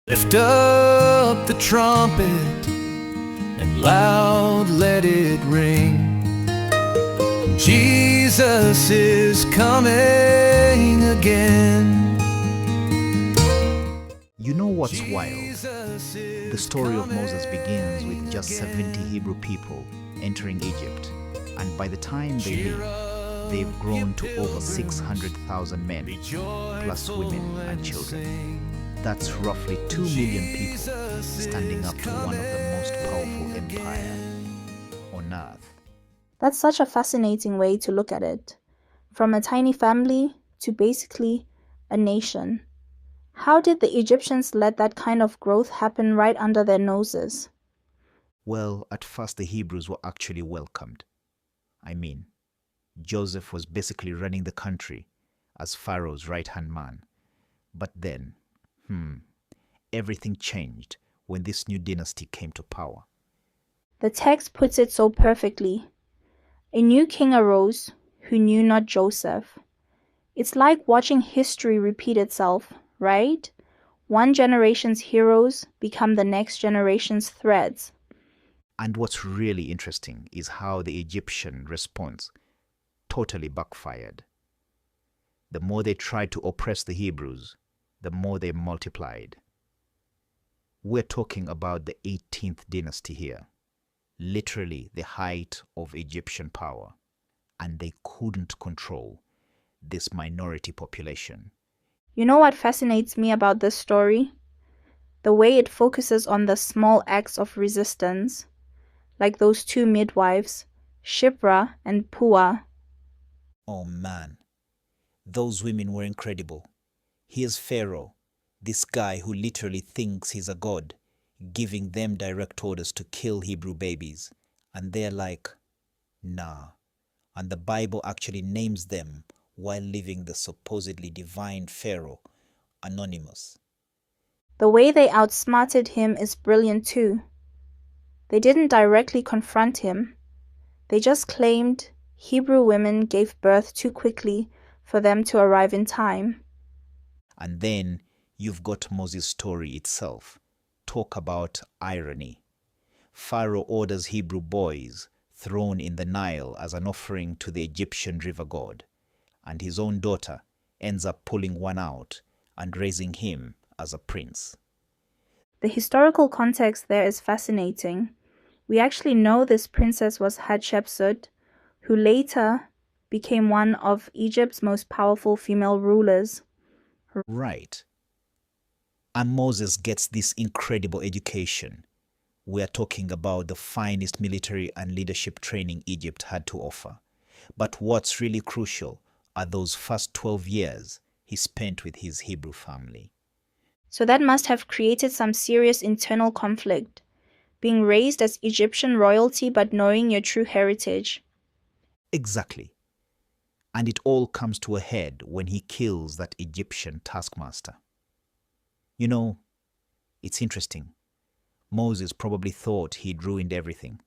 Lift up the trumpet and loud let it ring. Jesus is coming again. You know what's wild? The story of Moses begins with just 70 Hebrew people entering Egypt, and by the time they leave, they've grown to over 600,000 men, plus women and children. That's roughly 2 million people standing up to one of the most powerful empires on earth. That's such a fascinating way to look at it. From a tiny family to basically a nation. How did the Egyptians let that kind of growth happen right under their noses? Well, at first the Hebrews were actually welcomed. Joseph was basically running the country as Pharaoh's right-hand man. But then, everything changed when this new dynasty came to power. The text puts it so perfectly. A new king arose who knew not Joseph. It's like watching history repeat itself, right? One generation's heroes become the next generation's threats. And what's really interesting is how the Egyptian response totally backfired. The more they tried to oppress the Hebrews, the more they multiplied. We're talking about the 18th dynasty here, literally the height of Egyptian power, and they couldn't control this minority population. You know what fascinates me about this story? The way it focuses on the small acts of resistance, like those two midwives, Shipra and Puah. Oh man, those women were incredible. Here's Pharaoh, this guy who literally thinks he's a god, giving them direct orders to kill Hebrew babies. And they're like, nah. And the Bible actually names them while leaving the supposedly divine Pharaoh anonymous. The way they outsmarted him is brilliant too. They didn't directly confront him. They just claimed Hebrew women gave birth too quickly for them to arrive in time. And then you've got Moses' story itself. Talk about irony. Pharaoh orders Hebrew boys thrown in the Nile as an offering to the Egyptian river god, and his own daughter ends up pulling one out and raising him as a prince. The historical context there is fascinating. We actually know this princess was Hatshepsut, who later became one of Egypt's most powerful female rulers. Right. And Moses gets this incredible education. We are talking about the finest military and leadership training Egypt had to offer. But what's really crucial are those first 12 years he spent with his Hebrew family. So that must have created some serious internal conflict, being raised as Egyptian royalty but knowing your true heritage. Exactly. And it all comes to a head when he kills that Egyptian taskmaster. You know, it's interesting. Moses probably thought he'd ruined everything,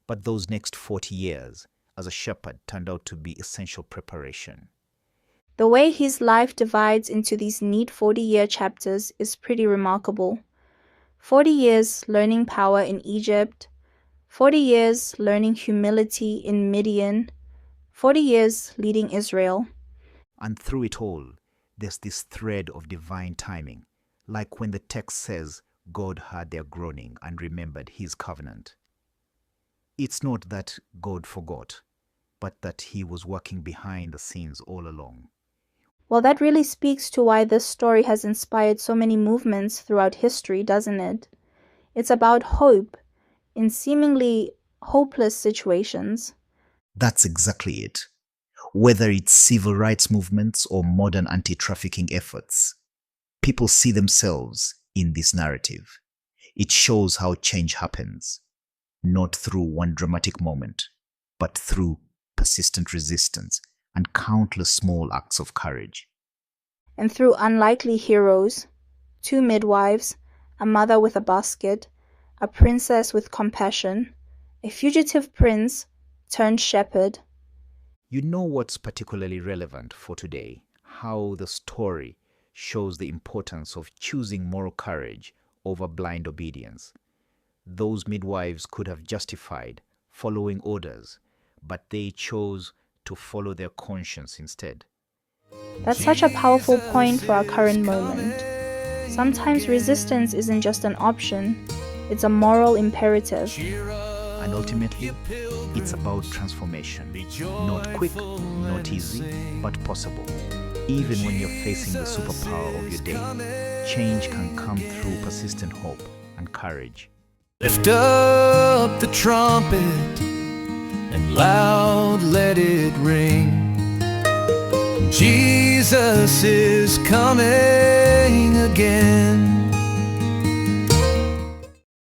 but those next 40 years as a shepherd turned out to be essential preparation. The way his life divides into these neat 40-year chapters is pretty remarkable. 40 years learning power in Egypt, 40 years learning humility in Midian, 40 years leading Israel. And through it all, there's this thread of divine timing, like when the text says God heard their groaning and remembered his covenant. It's not that God forgot, but that he was working behind the scenes all along. Well, that really speaks to why this story has inspired so many movements throughout history, doesn't it? It's about hope in seemingly hopeless situations. That's exactly it. Whether it's civil rights movements or modern anti-trafficking efforts, people see themselves in this narrative. It shows how change happens, not through one dramatic moment, but through persistent resistance and countless small acts of courage. And through unlikely heroes, two midwives, a mother with a basket, a princess with compassion, a fugitive prince turned shepherd. You know what's particularly relevant for today? How the story shows the importance of choosing moral courage over blind obedience. Those midwives could have justified following orders, but they chose to follow their conscience instead. That's such a powerful point for our current moment. Sometimes resistance isn't just an option, it's a moral imperative. And ultimately, it's about transformation. Not quick, not easy, but possible. Even when you're facing the superpower of your day, change can come through persistent hope and courage. Lift up the trumpet and loud let it ring. Jesus is coming again.